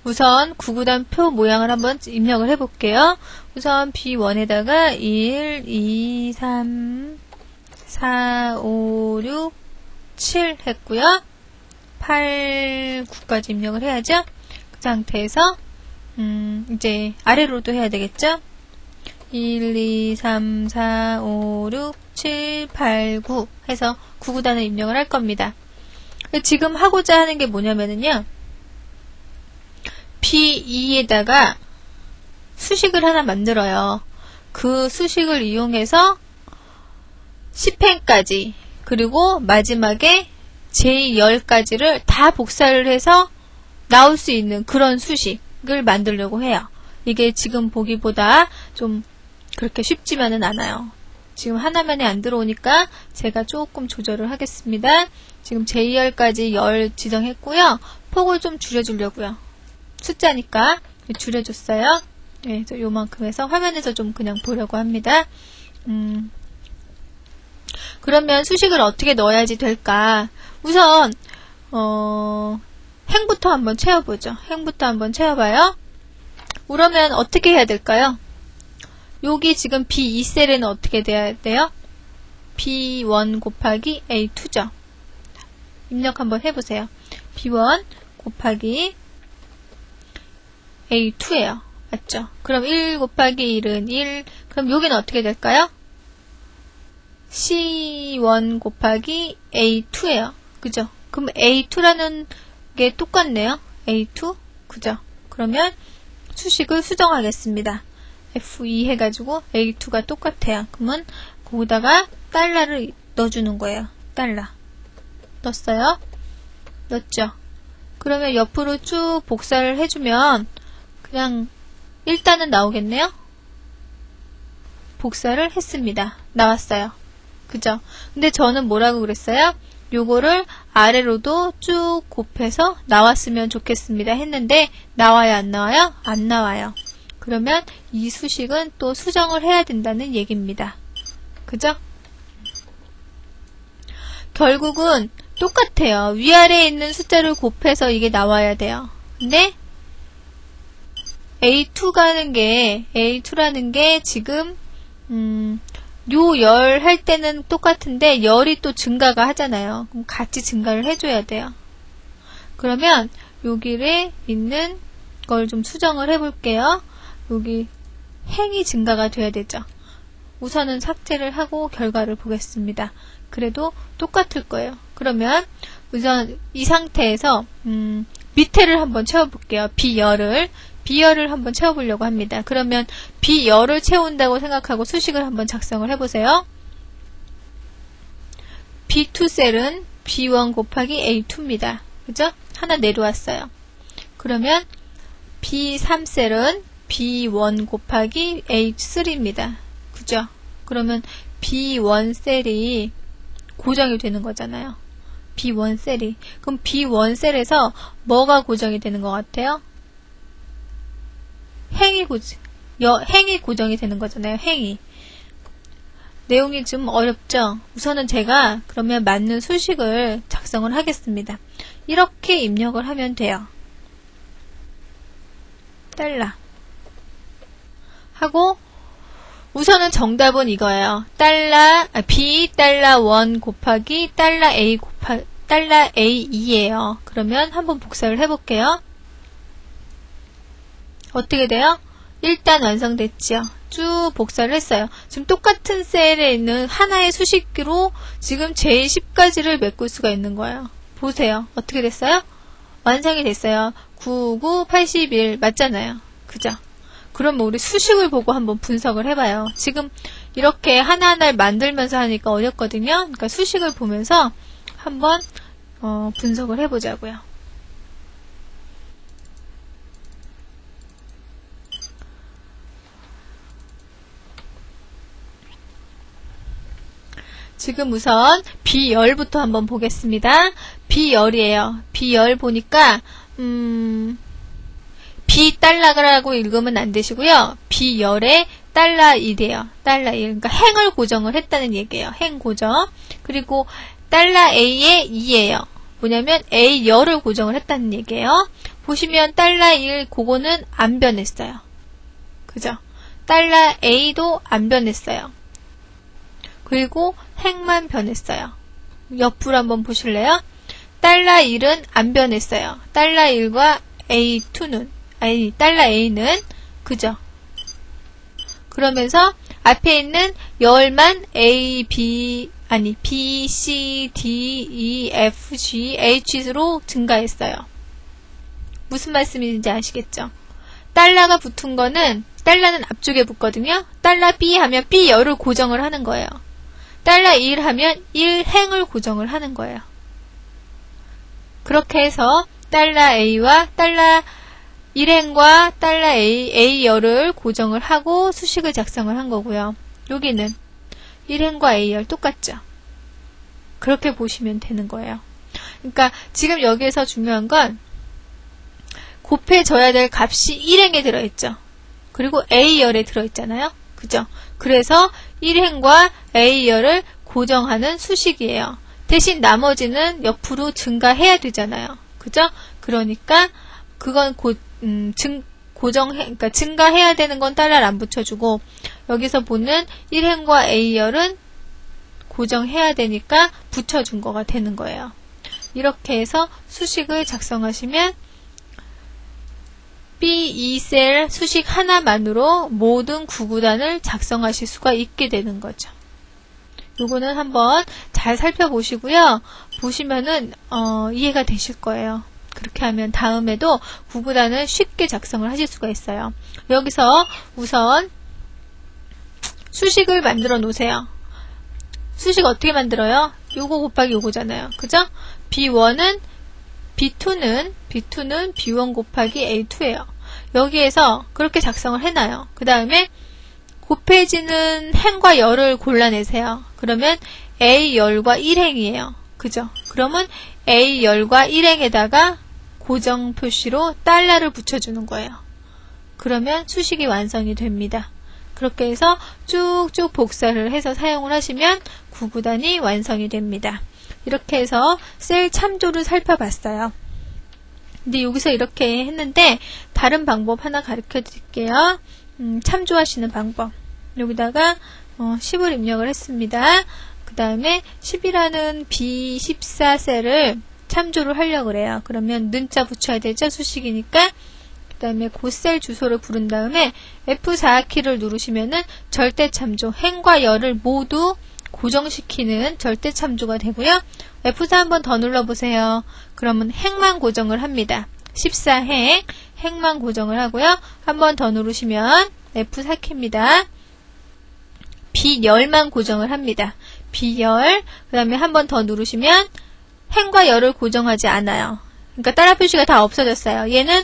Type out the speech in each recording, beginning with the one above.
우선 구구단표 모양을 한번 입력을 해볼게요. 우선 B1에다가 1, 2, 3, 4, 5, 6, 7 했고요. 8, 9까지 입력을 해야죠. 그 상태에서 이제 아래로도 해야 되겠죠. 1, 2, 3, 4, 5, 6, 7, 8, 9 해서 구구단을 입력을 할 겁니다. 지금 하고자 하는 게 뭐냐면은요. B2에다가 수식을 하나 만들어요. 그 수식을 이용해서 10행까지 그리고 마지막에 J10까지를 다 복사를 해서 나올 수 있는 그런 수식을 만들려고 해요. 이게 지금 보기보다 좀 그렇게 쉽지만은 않아요. 지금 하나만이 안 들어오니까 제가 조금 조절을 하겠습니다. 지금 J10까지 10 지정했고요. 폭을 좀 줄여주려고요. 숫자니까 줄여줬어요. 네, 요만큼 해서 화면에서 좀 그냥 보려고 합니다. 그러면 수식을 어떻게 넣어야지 될까? 우선 행부터 한번 채워보죠. 행부터 한번 채워봐요. 그러면 어떻게 해야 될까요? 여기 지금 B2셀에는 어떻게 돼야 돼요? B1 곱하기 A2죠. 입력 한번 해보세요. B1 곱하기 A2예요. 맞죠? 그럼 1 곱하기 1은 1. 그럼 여기는 어떻게 될까요? C1 곱하기 A2예요. 그죠? 그럼 A2라는 게 똑같네요. A2. 그죠? 그러면 수식을 수정하겠습니다. F2 해가지고 A2가 똑같아요. 그러면 거기다가 달러를 넣어주는 거예요. 달러. 넣었어요? 넣었죠? 그러면 옆으로 쭉 복사를 해주면 그냥 일단은 나오겠네요? 복사를 했습니다. 나왔어요. 그죠? 근데 저는 뭐라고 그랬어요? 요거를 아래로도 쭉 곱해서 나왔으면 좋겠습니다 했는데 나와요 안 나와요? 안 나와요. 그러면 이 수식은 또 수정을 해야 된다는 얘기입니다. 그죠? 결국은 똑같아요. 위아래에 있는 숫자를 곱해서 이게 나와야 돼요. 근데 A2라는 게 지금 요 열 할 때는 똑같은데 열이 또 증가가 하잖아요. 그럼 같이 증가를 해줘야 돼요. 그러면 여기에 있는 걸 좀 수정을 해볼게요. 여기 행이 증가가 돼야 되죠. 우선은 삭제를 하고 결과를 보겠습니다. 그래도 똑같을 거예요. 그러면 우선 이 상태에서 밑에를 한번 채워볼게요. B열을 한번 채워보려고 합니다. 그러면 B열을 채운다고 생각하고 수식을 한번 작성을 해보세요. B2 셀은 B1 곱하기 A2입니다. 그죠? 하나 내려왔어요. 그러면 B3 셀은 B1 곱하기 A3입니다. 그죠? 그러면 B1 셀이 고정이 되는 거잖아요. B1 셀이. 그럼 B1 셀에서 뭐가 고정이 되는 것 같아요? 행이 고정이 되는 거잖아요. 행이. 내용이 좀 어렵죠? 우선은 제가 그러면 맞는 수식을 작성을 하겠습니다. 이렇게 입력을 하면 돼요. 달러. 하고 우선은 정답은 이거예요. B 달러 1 곱하기 달러 A 달러 A2예요. 그러면 한번 복사를 해볼게요. 어떻게 돼요? 일단 완성됐지요. 쭉 복사를 했어요. 지금 똑같은 셀에 있는 하나의 수식으로 지금 제10까지를 메꿀 수가 있는 거예요. 보세요. 어떻게 됐어요? 완성이 됐어요. 99, 81 맞잖아요. 그죠? 그럼 우리 수식을 보고 한번 분석을 해봐요. 지금 이렇게 하나하나를 만들면서 하니까 어렵거든요. 그러니까 수식을 보면서 한번 분석을 해보자고요. 지금 우선 B열부터 한번 보겠습니다. B열이에요. B열 보니까 B달러라고 읽으면 안 되시고요. B열에 달러 1이에요. 달러 1. 그러니까 행을 고정을 했다는 얘기예요. 행 고정. 그리고 달러 A에 2예요. 뭐냐면 A열을 고정을 했다는 얘기예요. 보시면 $1 그거는 안 변했어요. 그죠? $A도 안 변했어요. 그리고 행만 변했어요. 옆으로 한번 보실래요? $1은 안 변했어요. $1과 A2는, 아니, $A는, 그죠? 그러면서 앞에 있는 열만 A, B, 아니, B, C, D, E, F, G, H로 증가했어요. 무슨 말씀인지 아시겠죠? 달러가 붙은 거는, 달러는 앞쪽에 붙거든요. 달러 B 하면 B 열을 고정을 하는 거예요. 달러 1 하면 1행을 고정을 하는 거예요. 그렇게 해서 달러 A와 달러 1행과 달러 A열을 고정을 하고 수식을 작성을 한 거고요. 여기는 1행과 A열 똑같죠? 그렇게 보시면 되는 거예요. 그러니까 지금 여기에서 중요한 건 곱해져야 될 값이 1행에 들어있죠. 그리고 A열에 들어있잖아요. 그죠? 그래서 1행과 A열을 고정하는 수식이에요. 대신 나머지는 옆으로 증가해야 되잖아요. 그죠? 그러니까 그건 그러니까 증가해야 되는 건 달러를 안 붙여주고 여기서 보는 1행과 A열은 고정해야 되니까 붙여준 거가 되는 거예요. 이렇게 해서 수식을 작성하시면 B2셀 수식 하나만으로 모든 구구단을 작성하실 수가 있게 되는 거죠. 요거는 한번 잘 살펴보시고요. 보시면은 이해가 되실 거예요. 그렇게 하면 다음에도 구구단을 쉽게 작성을 하실 수가 있어요. 여기서 우선 수식을 만들어 놓으세요. 수식 어떻게 만들어요? 요거 곱하기 요거잖아요. 그죠? B1은 B2는 B1 곱하기 A2예요. 여기에서 그렇게 작성을 해놔요. 그 다음에 곱해지는 행과 열을 골라내세요. 그러면 A열과 1행이에요. 그죠? 그러면 A열과 1행에다가 고정 표시로 달러를 붙여주는 거예요. 그러면 수식이 완성이 됩니다. 그렇게 해서 쭉쭉 복사를 해서 사용을 하시면 구구단이 완성이 됩니다. 이렇게 해서 셀 참조를 살펴봤어요. 근데 여기서 이렇게 했는데 다른 방법 하나 가르쳐 드릴게요. 참조하시는 방법. 여기다가 10을 입력을 했습니다. 그 다음에 10이라는 B14셀을 참조를 하려고 그래요. 그러면 는자 붙여야 되죠? 수식이니까. 그 다음에 그 셀 주소를 부른 다음에 F4키를 누르시면은 절대 참조, 행과 열을 모두 고정시키는 절대 참조가 되고요. F4 한번 더 눌러보세요. 그러면 행만 고정을 합니다. 14행, 행만 고정을 하고요. 한번 더 누르시면 F4키입니다. B열만 고정을 합니다. B열, 그 다음에 한번 더 누르시면 행과 열을 고정하지 않아요. 그러니까 따라 표시가 다 없어졌어요. 얘는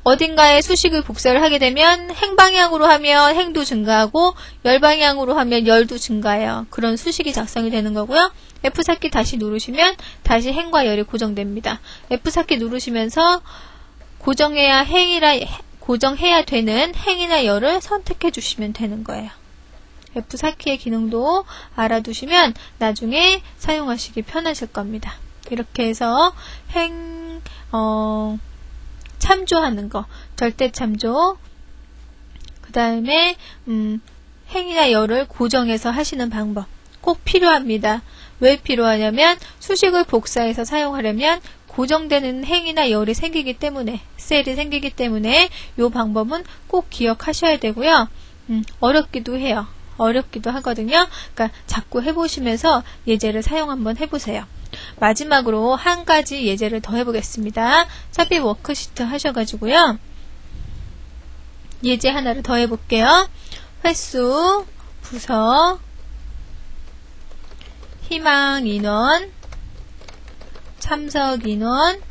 어딘가에 수식을 복사를 하게 되면 행 방향으로 하면 행도 증가하고 열 방향으로 하면 열도 증가해요. 그런 수식이 작성이 되는 거고요. F4키 다시 누르시면 다시 행과 열이 고정됩니다. F4키 누르시면서 고정해야 되는 행이나 열을 선택해 주시면 되는 거예요. F4키의 기능도 알아두시면 나중에 사용하시기 편하실 겁니다. 이렇게 해서 참조하는 거, 절대 참조, 그 다음에 행이나 열을 고정해서 하시는 방법 꼭 필요합니다. 왜 필요하냐면 수식을 복사해서 사용하려면 고정되는 행이나 열이 생기기 때문에, 셀이 생기기 때문에 이 방법은 꼭 기억하셔야 되고요. 어렵기도 해요. 어렵기도 하거든요. 그러니까 자꾸 해보시면서 예제를 사용 한번 해보세요. 마지막으로 한 가지 예제를 더 해보겠습니다. 차피 워크시트 하셔가지고요. 예제 하나를 더 해볼게요. 횟수, 부서, 희망 인원, 참석 인원,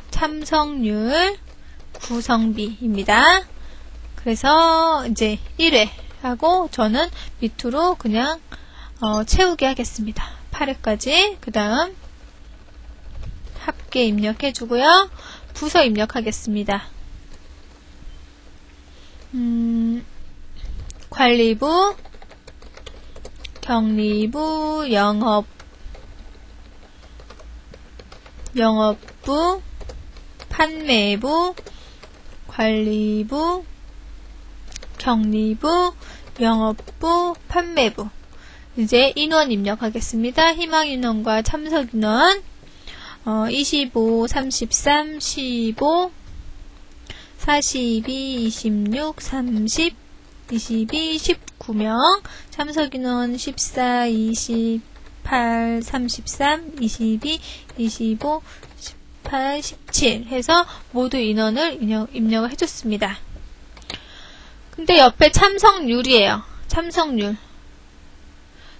참석률, 구성비입니다. 그래서 이제 1회 하고 저는 밑으로 그냥 채우게 하겠습니다. 8회까지. 그 다음 합계 입력해 주고요. 부서 입력하겠습니다. 관리부, 경리부, 영업, 영업부, 판매부, 관리부, 격리부, 영업부, 판매부. 이제 인원 입력하겠습니다. 희망 인원과 참석 인원 25, 33, 15, 42, 26, 30, 22, 19명, 참석 인원 14, 28, 33, 22, 25, 18, 17 해서 모두 인원을 입력을 해줬습니다. 근데 옆에 참석률이에요. 참석률.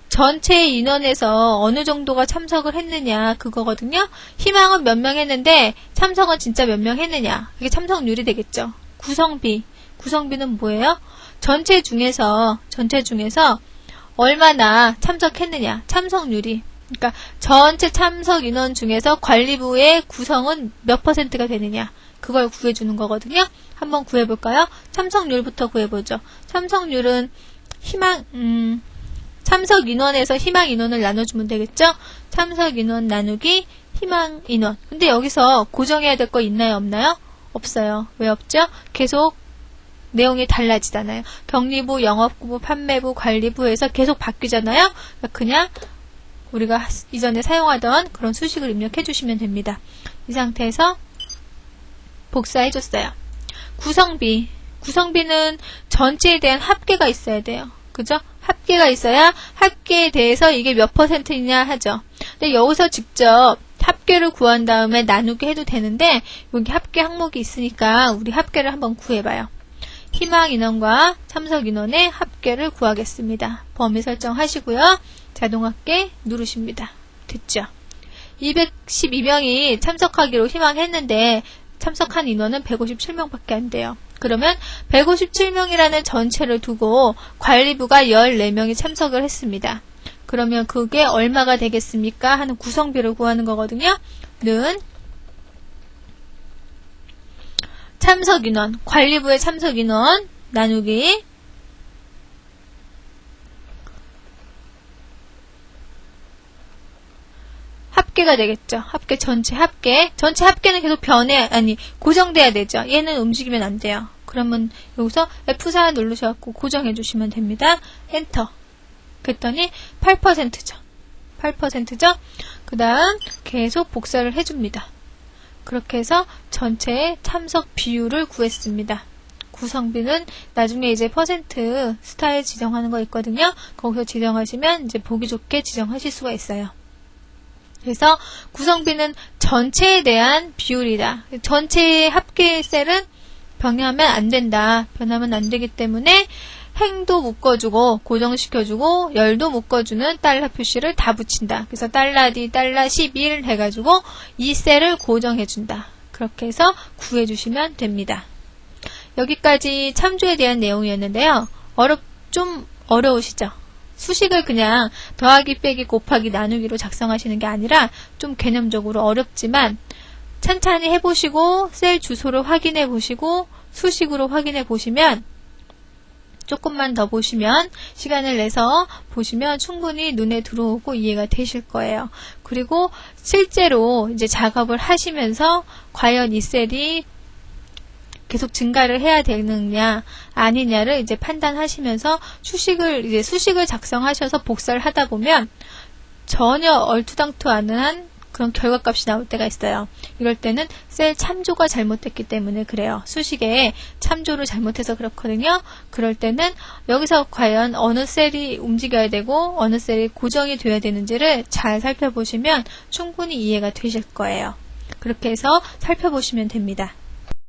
전체 인원에서 어느 정도가 참석을 했느냐 그거거든요. 희망은 몇 명 했는데 참석은 진짜 몇 명 했느냐. 그게 참석률이 되겠죠. 구성비는 뭐예요? 전체 중에서 얼마나 참석했느냐. 참석률이. 그러니까 전체 참석 인원 중에서 관리부의 구성은 몇 %가 되느냐. 그걸 구해주는 거거든요. 한번 구해볼까요? 참석률부터 구해보죠. 참석률은 참석 인원에서 희망 인원을 나눠주면 되겠죠? 참석 인원 나누기 희망 인원. 근데 여기서 고정해야 될 거 있나요? 없나요? 없어요. 왜 없죠? 계속 내용이 달라지잖아요. 격리부, 영업부, 판매부, 관리부에서 계속 바뀌잖아요. 그냥 우리가 이전에 사용하던 그런 수식을 입력해 주시면 됩니다. 이 상태에서 복사해줬어요. 구성비는 전체에 대한 합계가 있어야 돼요. 그죠? 합계가 있어야 합계에 대해서 이게 몇 %냐 하죠. 근데 여기서 직접 합계를 구한 다음에 나누기 해도 되는데 여기 합계 항목이 있으니까 우리 합계를 한번 구해봐요. 희망 인원과 참석 인원의 합계를 구하겠습니다. 범위 설정하시고요. 자동 합계 누르십니다. 됐죠? 212명이 참석하기로 희망했는데 참석한 인원은 157명밖에 안 돼요. 그러면 157명이라는 전체를 두고 관리부가 14명이 참석을 했습니다. 그러면 그게 얼마가 되겠습니까? 하는 구성비를 구하는 거거든요. 는 참석인원, 관리부의 참석인원 나누기 합계가 되겠죠. 합계, 전체 합계는 계속 고정돼야 되죠. 얘는 움직이면 안 돼요. 그러면 여기서 F4 누르셔갖고 고정해 주시면 됩니다. 엔터. 그랬더니 8%죠. 8%죠. 그 다음 계속 복사를 해줍니다. 그렇게 해서 전체의 참석 비율을 구했습니다. 구성비는 나중에 이제 퍼센트 스타일 지정하는 거 있거든요. 거기서 지정하시면 이제 보기 좋게 지정하실 수가 있어요. 그래서 구성비는 전체에 대한 비율이다. 전체의 합계 셀은 변하면 안 된다. 변하면 안 되기 때문에 행도 묶어주고 고정시켜주고 열도 묶어주는 달러 표시를 다 붙인다. 그래서 $D, $11 해가지고 이 셀을 고정해준다. 그렇게 해서 구해주시면 됩니다. 여기까지 참조에 대한 내용이었는데요. 좀 어려우시죠? 수식을 그냥 더하기, 빼기, 곱하기, 나누기로 작성하시는 게 아니라 좀 개념적으로 어렵지만 찬찬히 해보시고 셀 주소를 확인해 보시고 수식으로 확인해 보시면 조금만 더 보시면 시간을 내서 보시면 충분히 눈에 들어오고 이해가 되실 거예요. 그리고 실제로 이제 작업을 하시면서 과연 이 셀이 계속 증가를 해야 되느냐 아니냐를 이제 판단하시면서 수식을 작성하셔서 복사를 하다 보면 전혀 얼토당토 않은 그런 결과값이 나올 때가 있어요. 이럴 때는 셀 참조가 잘못됐기 때문에 그래요. 수식에 참조를 잘못해서 그렇거든요. 그럴 때는 여기서 과연 어느 셀이 움직여야 되고 어느 셀이 고정이 돼야 되는지를 잘 살펴보시면 충분히 이해가 되실 거예요. 그렇게 해서 살펴보시면 됩니다.